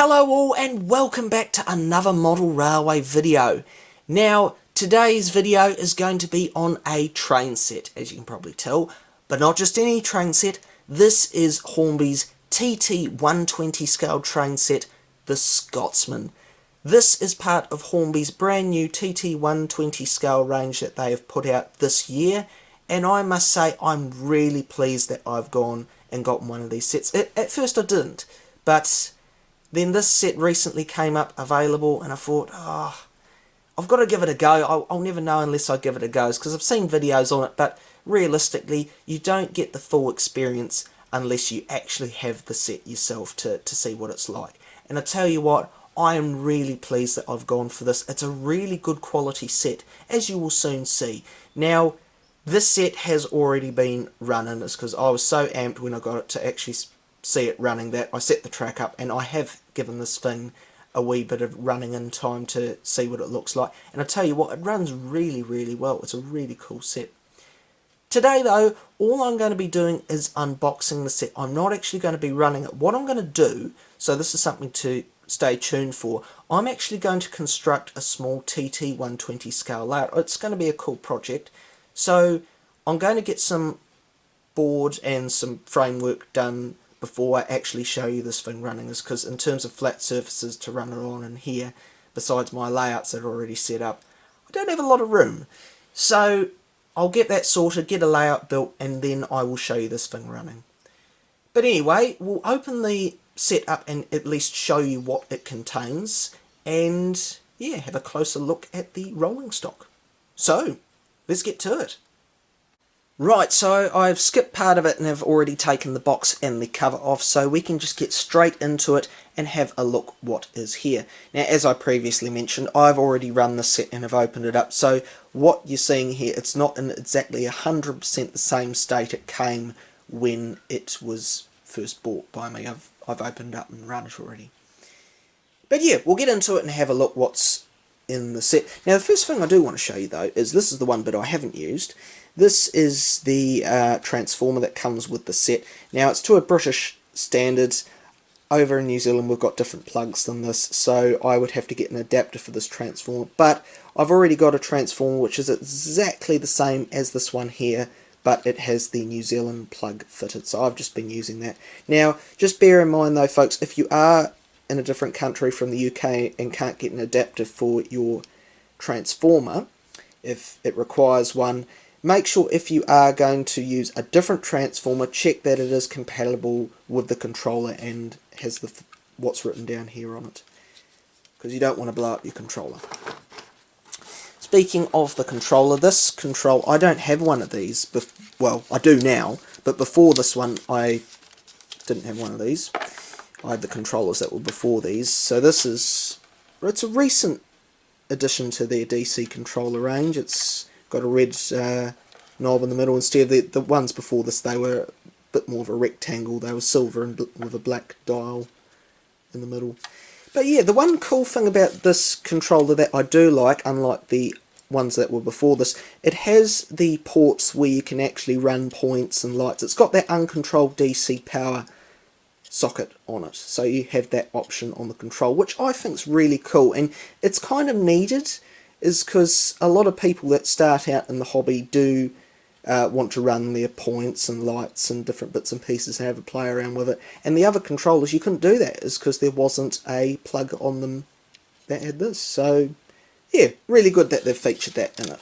Hello all and welcome back to another model railway video. Now today's video is going to be on a train set, as you can probably tell, but not just any train set. This is Hornby's TT120 scale train set, the Scotsman. This is part of Hornby's brand new TT120 scale range that they have put out this year, and I must say I'm really pleased that I've gone and gotten one of these sets. At first I didn't, but then this set recently came up available and I thought, I've got to give it a go. I'll never know unless I give it a go, because I've seen videos on it, but realistically you don't get the full experience unless you actually have the set yourself to see what it's like. And I tell you what, I am really pleased that I've gone for this. It's a really good quality set, as you will soon see. Now, this set has already been running. It's because I was so amped when I got it to actually see it running that I set the track up, and I have given this thing a wee bit of running in time to see what it looks like. And I tell you what, it runs really well. It's a really cool set. Today though, all I'm going to be doing is unboxing the set. I'm not actually going to be running it. What I'm going to do, so this is something to stay tuned for, I'm actually going to construct a small TT120 scale layout. It's going to be a cool project. So I'm going to get some board and some framework done before I actually show you this thing running, is because in terms of flat surfaces to run it on in here, besides my layouts that are already set up, I don't have a lot of room. So I'll get that sorted, get a layout built, and then I will show you this thing running. But anyway, we'll open the set up and at least show you what it contains, and yeah, have a closer look at the rolling stock. So let's get to it. Right, so I've skipped part of it and have already taken the box and the cover off, so we can just get straight into it and have a look what is here. Now, as I previously mentioned, I've already run the set and have opened it up, so what you're seeing here, it's not in exactly 100% the same state it came when it was first bought by me. I've opened it up and run it already. But yeah, we'll get into it and have a look what's in the set. Now, the first thing I do want to show you though is this is the one bit I haven't used. This is the transformer that comes with the set. Now, it's to a British standards. Over in New Zealand we've got different plugs than this, so I would have to get an adapter for this transformer, but I've already got a transformer which is exactly the same as this one here, but it has the New Zealand plug fitted, so I've just been using that. Now, just bear in mind though folks, if you are in a different country from the UK and can't get an adapter for your transformer, if it requires one, make sure if you are going to use a different transformer, check that it is compatible with the controller and has the what's written down here on it, because you don't want to blow up your controller. Speaking of the controller, this control, I don't have one of these. Well, I do now, but before this one I didn't have one of these. I had the controllers that were before these. So it's a recent addition to their DC controller range. It's got a red knob in the middle instead of the ones before this. They were a bit more of a rectangle. They were silver and with a black dial in the middle. But yeah, the one cool thing about this controller that I do like, unlike the ones that were before this, it has the ports where you can actually run points and lights. It's got that uncontrolled DC power socket on it, so you have that option on the control, which I think is really cool, and it's kind of needed, is because a lot of people that start out in the hobby do want to run their points and lights and different bits and pieces and have a play around with it. And the other controllers you couldn't do that, is because there wasn't a plug on them that had this. So yeah, really good that they've featured that in it.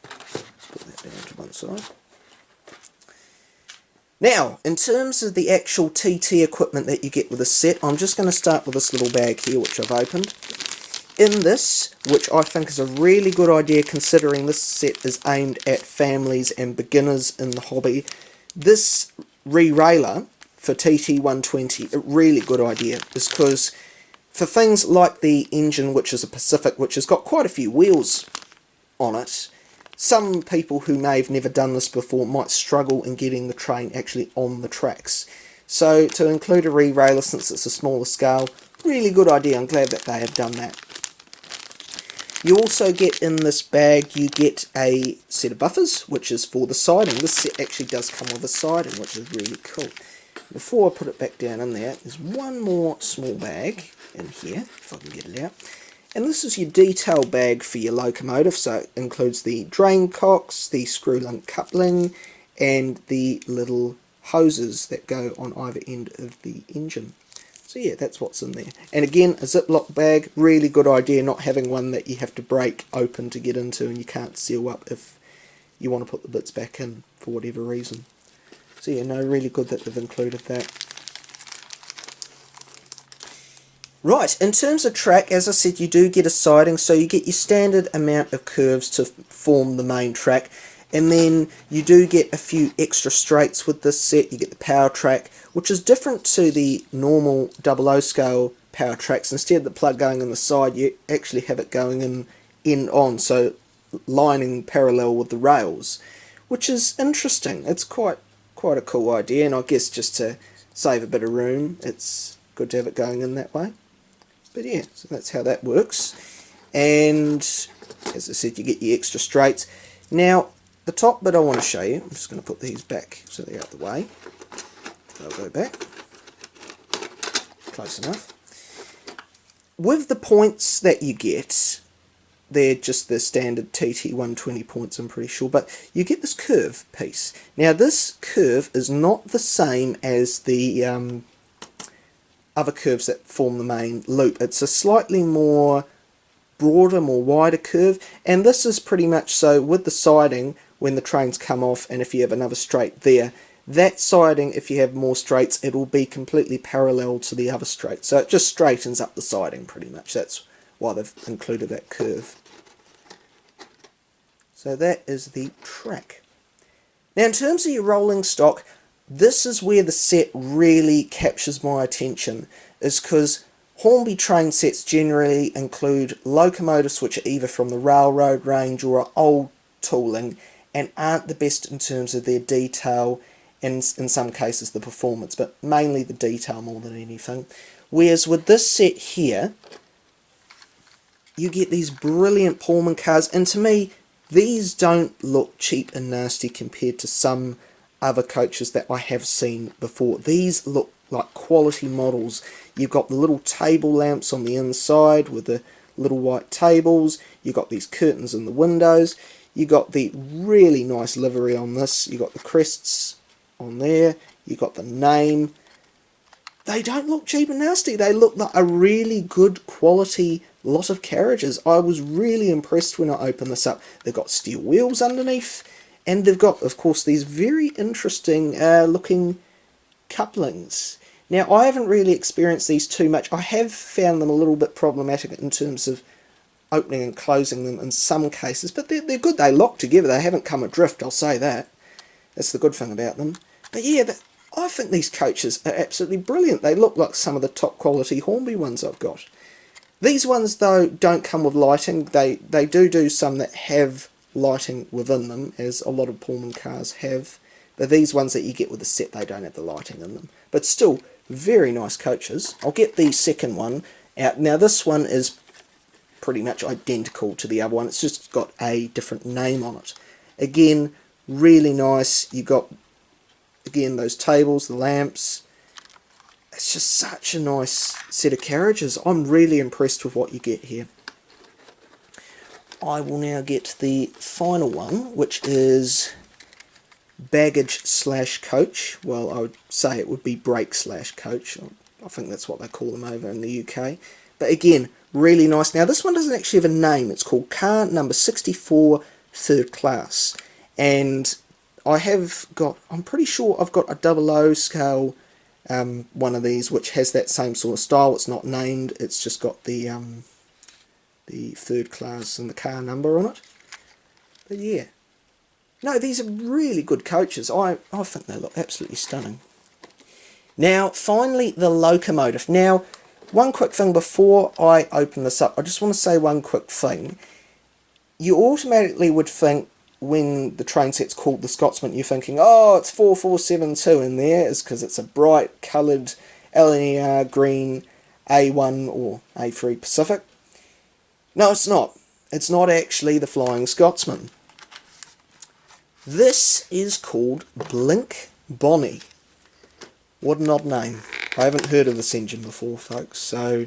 Let's put that down to one side. Now, in terms of the actual TT equipment that you get with this set, I'm just going to start with this little bag here which I've opened. In this, which I think is a really good idea considering this set is aimed at families and beginners in the hobby, this re-railer for TT120, a really good idea, is because for things like the engine, which is a Pacific, which has got quite a few wheels on it, some people who may have never done this before might struggle in getting the train actually on the tracks. So to include a re-railer, since it's a smaller scale, really good idea. I'm glad that they have done that. You also get in this bag, you get a set of buffers, which is for the siding. This set actually does come with a siding, which is really cool. Before I put it back down in there's one more small bag in here, if I can get it out. And this is your detail bag for your locomotive, so it includes the drain cocks, the screw link coupling, and the little hoses that go on either end of the engine. So yeah, that's what's in there. And again, a Ziploc bag, really good idea, not having one that you have to break open to get into and you can't seal up if you want to put the bits back in for whatever reason. So yeah, no, really good that they've included that. Right, in terms of track, as I said, you do get a siding, so you get your standard amount of curves to form the main track, and then you do get a few extra straights with this set. You get the power track, which is different to the normal 00 scale power tracks. Instead of the plug going in the side, you actually have it going in end on, so lining parallel with the rails, which is interesting. It's quite a cool idea, and I guess just to save a bit of room, it's good to have it going in that way. But yeah, so that's how that works. And as I said, you get your extra straights. Now, the top bit I want to show you, I'm just going to put these back so they're out the way. They'll go back. Close enough. With the points that you get, they're just the standard TT 120 points, I'm pretty sure, but you get this curve piece. Now, this curve is not the same as the other curves that form the main loop. It's a slightly more broader, more wider curve, and this is pretty much so with the siding when the trains come off, and if you have another straight there, that siding, if you have more straights, it will be completely parallel to the other straight. So it just straightens up the siding pretty much. That's why they've included that curve. So that is the track. Now in terms of your rolling stock, this is where the set really captures my attention, is because Hornby train sets generally include locomotives which are either from the railroad range or are old tooling and aren't the best in terms of their detail and in some cases the performance, but mainly the detail more than anything. Whereas with this set here, you get these brilliant Pullman cars, and to me these don't look cheap and nasty compared to some other coaches that I have seen before. These look like quality models. You've got the little table lamps on the inside with the little white tables, you've got these curtains in the windows, you've got the really nice livery on this, you've got the crests on there, you've got the name. They don't look cheap and nasty, they look like a really good quality lot of carriages. I was really impressed when I opened this up. They've got steel wheels underneath, and they've got, of course, these very interesting looking couplings. Now, I haven't really experienced these too much. I have found them a little bit problematic in terms of opening and closing them in some cases, but they're good. They lock together. They haven't come adrift, I'll say that. That's the good thing about them. But yeah, I think these coaches are absolutely brilliant. They look like some of the top quality Hornby ones I've got. These ones, though, don't come with lighting. They do some that have lighting within them, as a lot of Pullman cars have, but these ones that you get with the set, they don't have the lighting in them. But still, very nice coaches. I'll get the second one out. Now this one is pretty much identical to the other one, it's just got a different name on it. Again, really nice. You got, again, those tables, the lamps. It's just such a nice set of carriages. I'm really impressed with what you get here. I will now get the final one, which is baggage / coach. Well, I would say it would be brake / coach. I think that's what they call them over in the UK. But again, really nice. Now this one doesn't actually have a name. It's called car number 64 third class. And I have got, I'm pretty sure I've got a 00 scale one of these which has that same sort of style. It's not named, it's just got the third class and the car number on it. But yeah, no, these are really good coaches. I think they look absolutely stunning. Now finally, the locomotive. Now one quick thing before I open this up, I just want to say one quick thing. You automatically would think when the train set's called the Scotsman, you're thinking, oh, it's 4472 in there, is because it's a bright coloured linear green A1 or A3 Pacific. No, it's not. It's not actually the Flying Scotsman. This is called Blink Bonnie. What an odd name. I haven't heard of this engine before, folks, so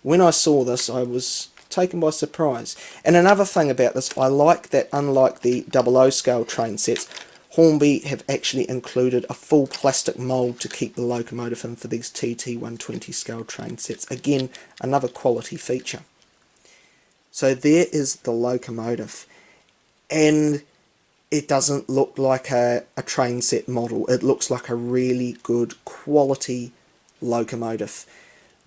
when I saw this I was taken by surprise. And another thing about this, I like that unlike the 00 scale train sets, Hornby have actually included a full plastic mould to keep the locomotive in for these TT120 scale train sets. Again, another quality feature. So there is the locomotive, and it doesn't look like a train set model. It looks like a really good quality locomotive.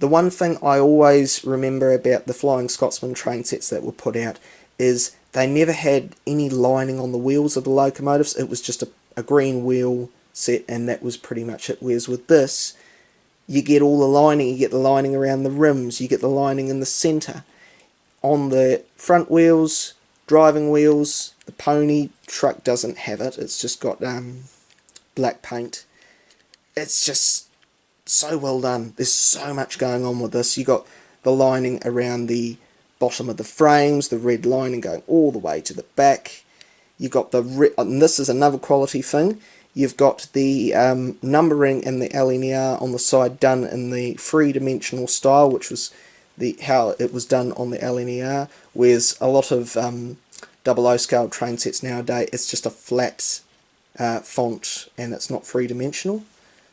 The one thing I always remember about the Flying Scotsman train sets that were put out is they never had any lining on the wheels of the locomotives. It was just a green wheel set, and that was pretty much it. Whereas with this, you get all the lining. You get the lining around the rims, you get the lining in the centre. On the front wheels, driving wheels, the pony truck doesn't have it. It's just got black paint. It's just so well done. There's so much going on with this. You got the lining around the bottom of the frames, the red lining going all the way to the back. You got the and this is another quality thing. You've got the numbering and the LNER on the side done in the three-dimensional style, which was how it was done on the LNER. Whereas a lot of 00 scale train sets nowadays, it's just a flat font and it's not three-dimensional.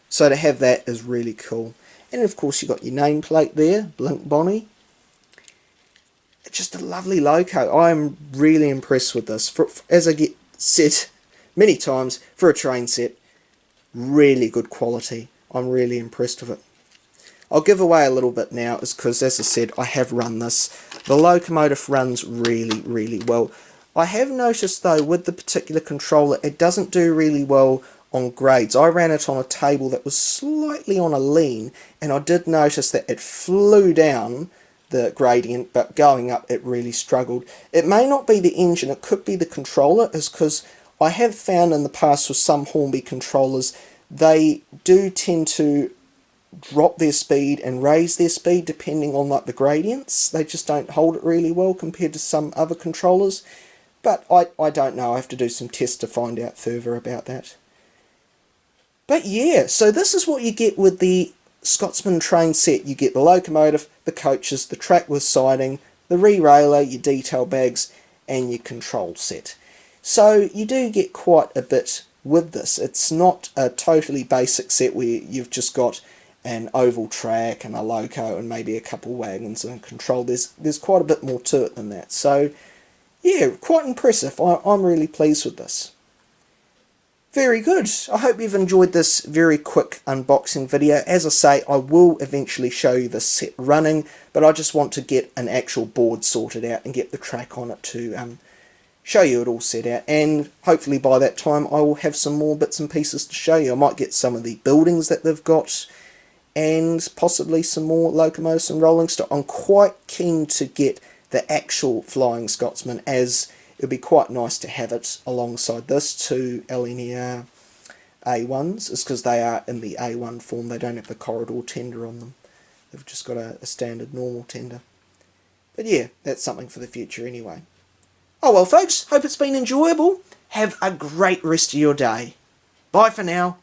So to have that is really cool. And of course you've got your nameplate there, Blink Bonnie. It's just a lovely loco. I'm really impressed with this. As I get said many times, for a train set, really good quality. I'm really impressed with it. I'll give away a little bit now, is because, as I said, I have run this. The locomotive runs really, really well. I have noticed, though, with the particular controller, it doesn't do really well on grades. I ran it on a table that was slightly on a lean, and I did notice that it flew down the gradient, but going up it really struggled. It may not be the engine, it could be the controller, is because I have found in the past with some Hornby controllers, they do tend to drop their speed and raise their speed depending on like the gradients. They just don't hold it really well compared to some other controllers. But I don't know, I have to do some tests to find out further about that. But yeah, so this is what you get with the Scotsman train set. You get the locomotive, the coaches, the track with siding, the re-railer, your detail bags, and your control set. So you do get quite a bit with this. It's not a totally basic set where you've just got an oval track and a loco and maybe a couple wagons and control. There's quite a bit more to it than that. So yeah, quite impressive. I'm really pleased with this. Very good. I hope you've enjoyed this very quick unboxing video. As I say, I will eventually show you the set running, but I just want to get an actual board sorted out and get the track on it to show you it all set out. And hopefully by that time I will have some more bits and pieces to show you. I might get some of the buildings that they've got and possibly some more locomotives and rolling stock. I'm quite keen to get the actual Flying Scotsman, as it would be quite nice to have it alongside this two LNER A1s, is because they are in the A1 form. They don't have the corridor tender on them. They've just got a standard normal tender. But yeah, that's something for the future anyway. Oh well folks, hope it's been enjoyable. Have a great rest of your day. Bye for now.